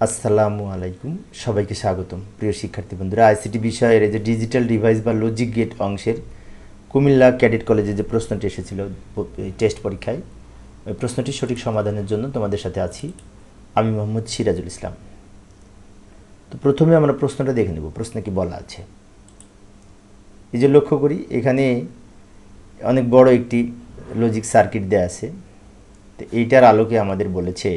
আসসালামু আলাইকুম, সবাইকে স্বাগতম। প্রিয় শিক্ষার্থী বন্ধুরা, আইসিটি বিষয়ের এই যে ডিজিটাল ডিভাইস বা লজিক গেট অংশের কুমিল্লা ক্যাডেট কলেজে যে প্রশ্নটি এসেছিল টেস্ট পরীক্ষায়, ওই প্রশ্নটির সঠিক সমাধানের জন্য তোমাদের সাথে আছি আমি মোহাম্মদ সিরাজুল ইসলাম। তো প্রথমে আমরা প্রশ্নটা দেখে নেব, প্রশ্নে কি বলা আছে। এই যে লক্ষ্য করি, এখানে অনেক বড় একটি লজিক সার্কিট দেয়া আছে। তো এইটার আলোকে আমাদের বলেছে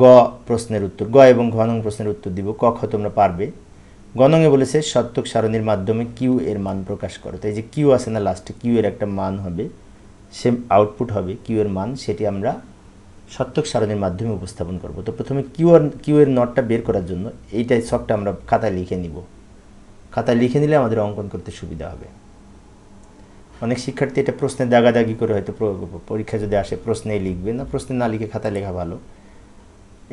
গ প্রশ্নের উত্তর, গ এবং ঘ নং প্রশ্নের উত্তর দিব। ক খ তোমরা পারবে। গ নংয়ে বলেছে সত্যক সারণীর মাধ্যমে কিউ এর মান প্রকাশ করো। তো এই যে কিউ আছে না লাস্টে, কিউ এর একটা মান হবে, সে আউটপুট হবে কিউ এর মান, সেটি আমরা সত্যক সারণীর মাধ্যমে উপস্থাপন করব। তো প্রথমে কিউ এর নটটা বের করার জন্য এইটাই ছকটা আমরা খাতায় লিখে নিব। খাতায় লিখে নিলে আমাদের অঙ্কন করতে সুবিধা হবে। অনেক শিক্ষার্থী এটা প্রশ্নে দাগাদাগি করে হয়তো পরীক্ষা যদি আসে প্রশ্নেই লিখবে না, প্রশ্নে না লিখে খাতায় লেখা ভালো।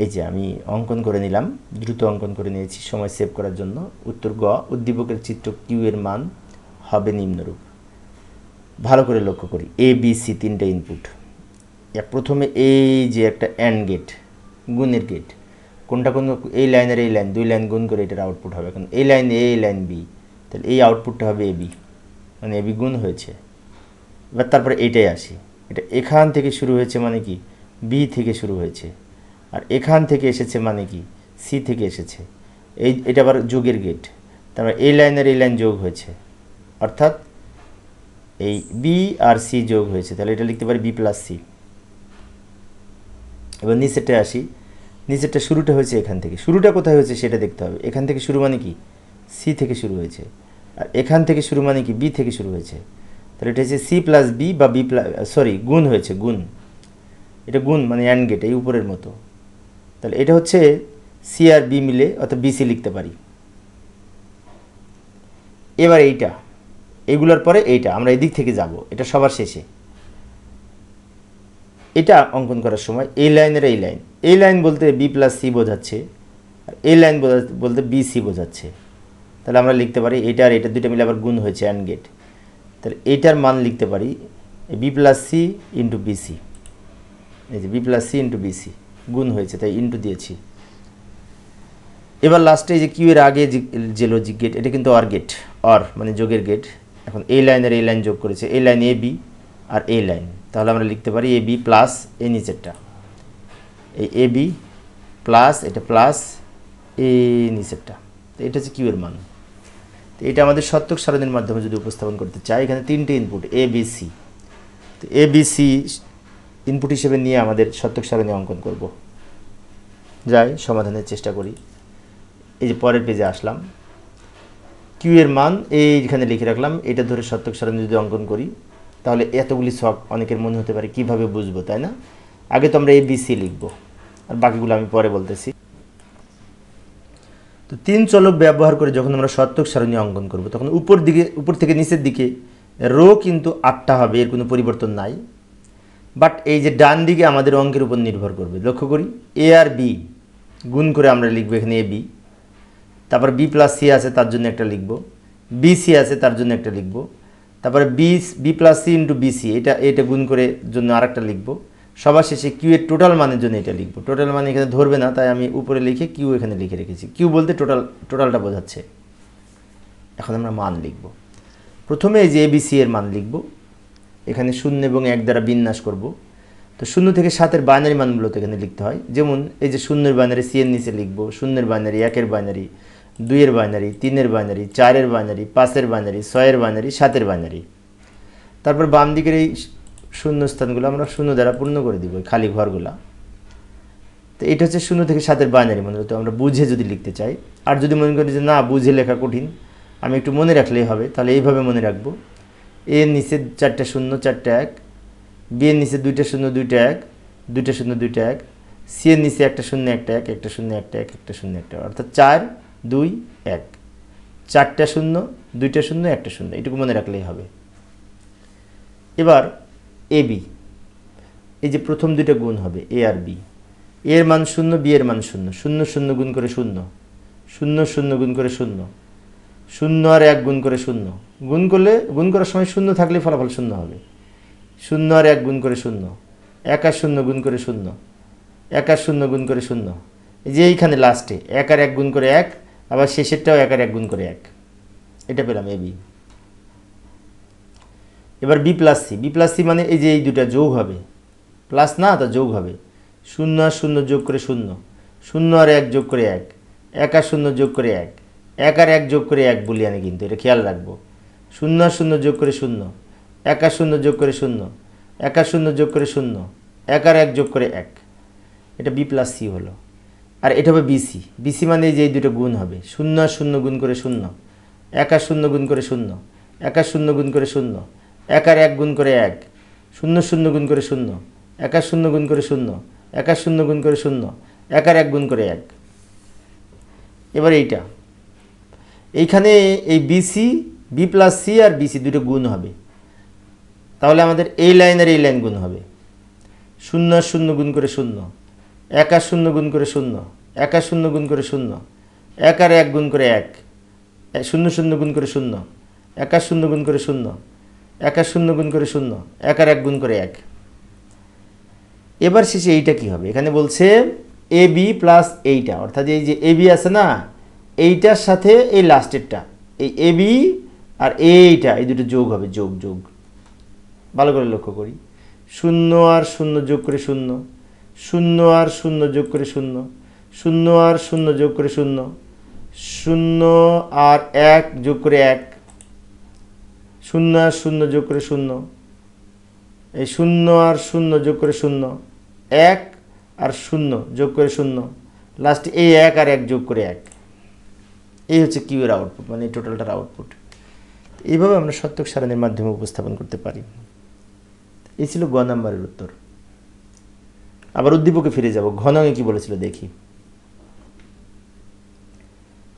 এই যে আমি অঙ্কন করে নিলাম, দ্রুত অঙ্কন করে নিয়েছি সময় সেভ করার জন্য। উত্তর গ, উদ্দীপকের চিত্র কিউ এর মান হবে নিম্নরূপ। ভালো করে লক্ষ্য করি, এ বি সি তিনটে ইনপুট। প্রথমে এই যে একটা অ্যান্ড গেট, গুণের গেট, কোনটা কোন এই লাইনের এই লাইন, দুই লাইন গুণ করে এটার আউটপুট হবে। কারণ এই লাইন এ, এই লাইন বি, তাহলে এই আউটপুটটা হবে এ বি, মানে এ বি গুণ হয়েছে। এবার তারপরে এইটাই আসি, এটা এখান থেকে শুরু হয়েছে মানে কি বি থেকে শুরু হয়েছে, আর এখান থেকে এসেছে মানে কি সি থেকে এসেছে। এটা আবার যোগের গেট, তারপরে এই লাইনের এই লাইন যোগ হয়েছে, অর্থাৎ এই বি আর সি যোগ হয়েছে, তাহলে এটা লিখতে পারি বি প্লাস সি। এবার নিচেরটা আসি, নিচেরটা শুরুটা হয়েছে এখান থেকে, শুরুটা কোথায় হয়েছে সেটা দেখতে হবে। এখান থেকে শুরু মানে কি সি থেকে শুরু হয়েছে, আর এখান থেকে শুরু মানে কি বি থেকে শুরু হয়েছে, তাহলে এটা হচ্ছে সি প্লাস বি বা বি প্লাস গুণ হয়েছে, গুণ, এটা গুণ মানে অ্যান্ড গেট এই উপরের মতো। তাহলে এটা হচ্ছে সি আর বি মিলে, অর্থাৎ বিসি লিখতে পারি। এবার এইগুলোর পরে এইটা আমরা এদিক থেকে যাব, এটা সবার শেষে। এটা অঙ্কন করার সময় এই লাইনের এই লাইন বলতে বি প্লাস সি বোঝাচ্ছে, আর এই লাইন বলতে বি সি বোঝাচ্ছে। তাহলে আমরা লিখতে পারি এটা আর এটা দুইটা মিলে আবার গুণ হয়েছে অ্যান্ড গেট, তাহলে এইটার মান লিখতে পারি B plus C into BC. এই যে B plus C into BC গুণ হয়েছে, তাই ইন্টু দিয়েছি। এবার লাস্টে যে কিউ এর আগে যে লজিক গেট, এটা কিন্তু অর গেট, অর মানে যোগের গেট। এখন এই লাইনের এই লাইন যোগ করেছে, এই লাইন এ বি আর এই লাইন, তাহলে আমরা লিখতে পারি এ বি প্লাস এই নিচেরটা, এই এ বি প্লাস এটা প্লাস এই নিচেরটা। তো এটা হচ্ছে কিউ এর মান। তো এটা আমাদের সত্যক সারণীর মাধ্যমে যদি উপস্থাপন করতে চাই, এখানে তিনটে ইনপুট এ বি সি, তো এ বি সি ইনপুট হিসেবে নিয়ে আমাদের সত্যক সারণী অঙ্কন করব। যাই সমাধানের চেষ্টা করি। এই যে পরের পেজে আসলাম, কিউ এর মান এইখানে লিখে রাখলাম। এটা ধরে সত্যক সারণী যদি অঙ্কন করি, তাহলে এতগুলি ছক অনেকের মনে হতে পারে কীভাবে বুঝবো, তাই না? আগে তো আমরা এ বি সি লিখবো, আর বাকিগুলো আমি পরে বলতেছি। তো তিন চলক ব্যবহার করে যখন আমরা সত্যক সারণী অঙ্কন করব, তখন উপর থেকে নিচের দিকে রো কিন্তু 8টা হবে, এর কোনো পরিবর্তন নাই। বাট এই যে ডান দিকে আমাদের অঙ্কের উপর নির্ভর করবে। লক্ষ্য করি, এ আর বি গুণ করে আমরা লিখবো এখানে এ বি, তারপর বি প্লাস সি আছে তার জন্য একটা লিখব, বি সি আছে তার জন্য একটা লিখব, তারপরে B plus C into BC এটা গুণ করে জন্য আর একটা লিখব। সবার শেষে কিউ এর টোটাল মানের জন্য এটা লিখব। টোটাল মানে এখানে ধরবে না, তাই আমি উপরে লিখে কিউ এখানে লিখে রেখেছি। কিউ বলতে টোটালটা বোঝাচ্ছে। এখন আমরা মান লিখব। প্রথমে এই যে এবিসি এর মান লিখব, এখানে 0 এবং 1 দ্বারা বিন্যাস করব। তো 0 থেকে 7-এর বাইনারি মানগুলো তো এখানে লিখতে হয়। যেমন এই যে 0-এর বাইনারি সি এর নিচে লিখব, 0-এর বাইনারি, 1-এর বাইনারি, 2-এর বাইনারি, 3-এর বাইনারি, 4-এর বাইনারি, 5-এর বাইনারি, 6-এর বাইনারি, 7-এর বাইনারি। তারপর বাম দিকের এই শূন্য স্থানগুলো আমরা 0 দ্বারা পূর্ণ করে দিব, খালি ঘরগুলা। তো এটা হচ্ছে 0 থেকে 7-এর বাইনারি মনে হতো আমরা বুঝে যদি লিখতে চাই। আর যদি মনে করি যে না বুঝে লেখা কঠিন, আমি একটু মনে রাখলেই হবে, তাহলে এইভাবে মনে রাখবো। এর নিচে 4টা 0 4টা 1, বি এর নিচে 2টা 0 2টা 1 2টা 0 2টা 1, সি এর নিচে 1টা 0 1টা 1 1টা 0 1টা 1 1টা 0 1টা, অর্থাৎ 4 2 1, 4টা 0 2টা 0 1টা 0, এটুকু মনে রাখলেই হবে। এবার এ বি, এই যে প্রথম দুইটা গুণ হবে এ আর বি, এর মান 0, বি এর মান 0, 0 0 গুণ করে 0, 0 0 গুণ করে 0, 0 আর 1 গুণ করে 0, গুণ করার সময় 0 থাকলে ফলাফল 0 হবে। 0 আর 1 গুণ করে 0, 1 আর 0 গুণ করে 0, 1 আর 0 গুণ করে 0, এই যে এইখানে লাস্টে 1 আর 1 গুণ করে 1, আবার শেষেরটাও 1 আর 1 গুণ করে 1, এটা পেলাম AB। এবার B plus C, B plus C মানে এই যে এই দুটা যোগ হবে, প্লাস না তা যোগ হবে, 0 আর 0 যোগ করে 0, 0 আর 1 যোগ করে 1, 1 আর 0 যোগ করে 1, 1 আর 1 যোগ করে 1 বলি আনি, কিন্তু এটা খেয়াল রাখবো, 0 আর 0 যোগ করে 0, 1 আর 0 যোগ করে 0, 1 আর 0 যোগ করে 0, 1 আর 1 যোগ করে 1, এটা বি প্লাস সি হলো। আর এটা হবে বিসি, বিসি মানে যে এই দুটো গুণ হবে, 0 আর 0 গুণ করে 0, 1 আর 0 গুণ করে 0, 1 আর 0 গুণ করে 0, 1 আর 1 গুণ করে 1, 0 0 গুণ করে 0, 1 আর 0 গুণ করে 0, 1 আর 0 গুণ করে 0, 1 আর 1 গুণ করে 1। এবার এইখানে এই বিসি, বি প্লাস সি আর বিসি দুটো গুণ হবে, তাহলে আমাদের এই লাইন আর এই লাইন গুণ হবে, 0 আর 0 গুণ করে 0, 1 আর 0 গুণ করে 0, 1 আর 0 গুণ করে 0, 1 আর 1 গুণ করে 1, 0 0 গুণ করে 0, 1 আর 0 গুণ করে 0, 1 আর 0 গুণ করে 0, 1 আর 1 গুণ করে 1। এবার শেষে এইটা কি হবে, এখানে বলছে এ বি প্লাস এইটা, অর্থাৎ এই যে এ বি আছে না, এইটার সাথে এই লাস্টেরটা, এই এ বি আর এইটা, এই দুটো যোগ হবে, যোগ যোগ, ভালো করে লক্ষ্য করি, 0 আর 0 যোগ করে 0, 0 আর 0 যোগ করে 0, 0 আর 0 যোগ করে 0, 0 আর 1 যোগ করে 1, 0 আর 0 যোগ করে 0, এই 0 আর 0 যোগ করে 0, 1 আর 0 যোগ করে 0, লাস্টে এই 1 আর 1 যোগ করে 1, এই হচ্ছে কিউ এর আউটপুট, মানে এই টোটালটার আউটপুট। এইভাবে আমরা সত্যক সারণীর মাধ্যমে উপস্থাপন করতে পারি। এই ছিল গ নাম্বারের উত্তর। আবার উদ্দীপকে ফিরে যাব, ঘনঙে কি বলেছিল দেখি।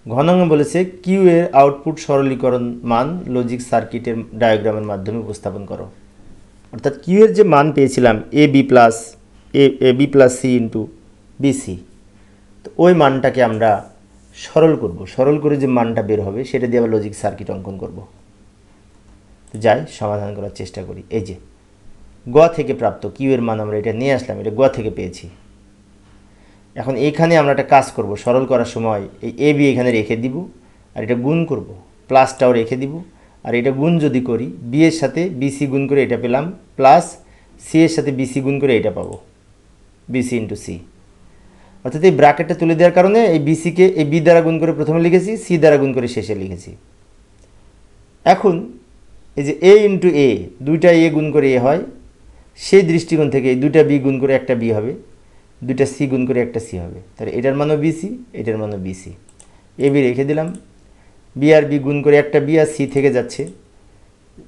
ঘনঙে বলেছে কিউ এর আউটপুট সরলীকরণ মান লজিক সার্কিটের ডায়াগ্রামের মাধ্যমে উপস্থাপন করো। অর্থাৎ কিউ এর যে মান পেয়েছিলাম A B plus C into BC, তো ওই মানটাকে আমরা সরল করব, সরল করে যে মানটা বের হবে সেটা দিয়ে আবার লজিক সার্কিট অঙ্কন করব। যাই সমাধান করার চেষ্টা করি। এই যে গ থেকে প্রাপ্ত কিউ এর মান আমরা এটা নিয়ে আসলাম, এটা গ থেকে পেয়েছি। এখন এইখানে আমরা একটা কাজ করব, সরল করার সময় এই এ বি এখানে রেখে দিব, আর এটা গুণ করব, প্লাসটাও রেখে দিব, আর এটা গুণ যদি করি বি এর সাথে বিসি গুণ করে এটা পেলাম, প্লাস সি এর সাথে বিসি গুণ করে এটা পাবো, বিসি ইন্টু সি। অর্থাৎ এই ব্র্যাকেটটা তুলে দেওয়ার কারণে এই বিসিকে এই বি দ্বারা গুণ করে প্রথমে লিখেছি, সি দ্বারা গুণ করে শেষে লিখেছি। এখন এই যে এ ইন্টু এ, দুইটা এ গুণ করে এ হয়, সেই দৃষ্টিকোণ থেকে এই দুইটা বি গুণ করে একটা বি হবে, দুইটা সি গুণ করে একটা সি হবে, তাহলে এটার মানও বিসি, এটার মানও বিসি। এ বি রেখে দিলাম, বি আর বি গুণ করে একটা বি, আর সি থেকে যাচ্ছে,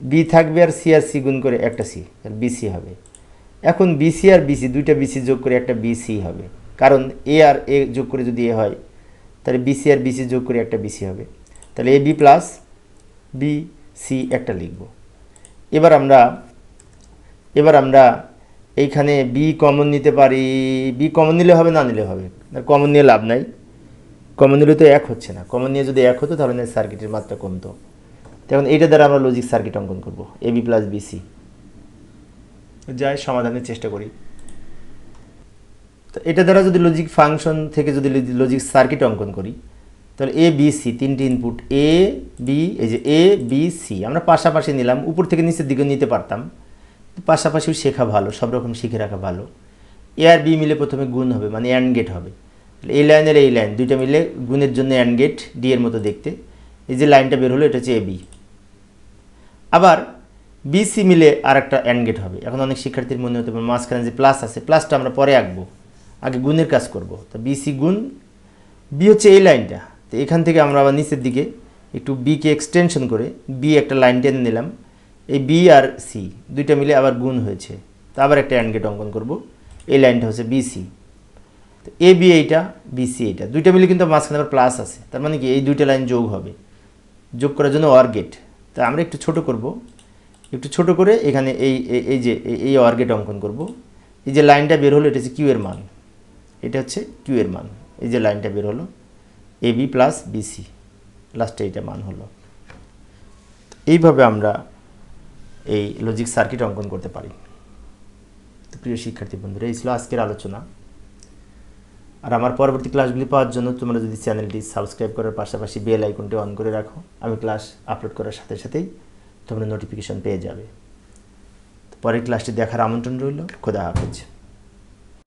বি থাকবে আর সি গুণ করে একটা সি, তাহলে বিসি হবে। এখন বিসি আর বিসি, দুইটা বিসি যোগ করে একটা বিসি হবে, কারণ এ আর এ যোগ করে যদি এ হয় তাহলে বিসি আর বিসি যোগ করে একটা বিসি হবে, তাহলে এ বি প্লাস বি সি একটা লিখব। এবার আমরা এইখানে বি কমন নিতে পারি, বি কমন নিলে হবে না নিলে হবে, কমন নিয়ে লাভ নাই, কমন নিলে তো 1 হচ্ছে না, কমন নিয়ে যদি 1 হতো তাহলে সার্কিটের মাত্রা কমতো। তখন এইটা দ্বারা আমরা লজিক সার্কিট অঙ্কন করব, এ বি প্লাস বিসি। যাই সমাধানের চেষ্টা করি। তো এটা দ্বারা যদি লজিক ফাংশন থেকে যদি লজিক সার্কিট অঙ্কন করি, তাহলে এ বি সি তিনটি ইনপুট, এ বি, এই যে এ বি সি আমরা পাশাপাশি নিলাম, উপর থেকে নিচের দিকে নিতে পারতাম, পাশাপাশিও শেখা ভালো, সব রকম শিখে রাখা ভালো। এ আর বি মিলে প্রথমে গুণ হবে, মানে অ্যান্ড গেট হবে, এই লাইনের এই লাইন দুইটা মিলে গুণের জন্য অ্যান্ড গেট, ডি এর মতো দেখতে। এই যে লাইনটা বের হলো এটা হচ্ছে এ বি। আবার বিসি মিলে আর একটা অ্যান্ড গেট হবে। এখন অনেক শিক্ষার্থীর মনে হতে পারে মাঝখানে যে প্লাস আছে, প্লাসটা আমরা পরে আঁকবো, আগে গুণের কাজ করব। তো বিসি গুণ বি হচ্ছে এই লাইনটা, তো এখান থেকে আমরা আবার নিচের দিকে একটু বিকে এক্সটেনশন করে বি একটা লাইন টেনে নিলাম, এই বি আর সি দুইটা মিলে আবার গুণ হয়েছে, তো আবার একটা অ্যান্ড গেট অঙ্কন করব, এই লাইনটা হচ্ছে বিসি। তো এ বি এইটা, বিসি এইটা, দুইটা মিলে কিন্তু মাঝখানে আবার প্লাস আছে, তার মানে কি এই দুইটা লাইন যোগ হবে, যোগ করার জন্য অর গেট। তা আমরা একটু ছোট করব, একটু ছোট করে এখানে এই যে এই অর গেট অঙ্কন করব। এই যে লাইনটা বের হলো এটা হচ্ছে কিউ এর মান, এটা হচ্ছে কিউ এর মান, এই যে লাইনটা বের হলো এ বি প্লাস বিসি, লাস্টে এইটা মান হলো। এইভাবে আমরা এই লজিক সার্কিট অঙ্কন করতে পারি। তো প্রিয় শিক্ষার্থী বন্ধুরা, এই ছিল আজকের আলোচনা। আর আমার পরবর্তী ক্লাসগুলি পাওয়ার জন্য তোমরা যদি চ্যানেলটি সাবস্ক্রাইব করার পাশাপাশি বেল আইকনটি অন করে রাখো, আমি ক্লাস আপলোড করার সাথে সাথেই তোমরা নোটিফিকেশন পেয়ে যাবে। পরের ক্লাসটি দেখার আমন্ত্রণ রইল। খোদা হাফেজ।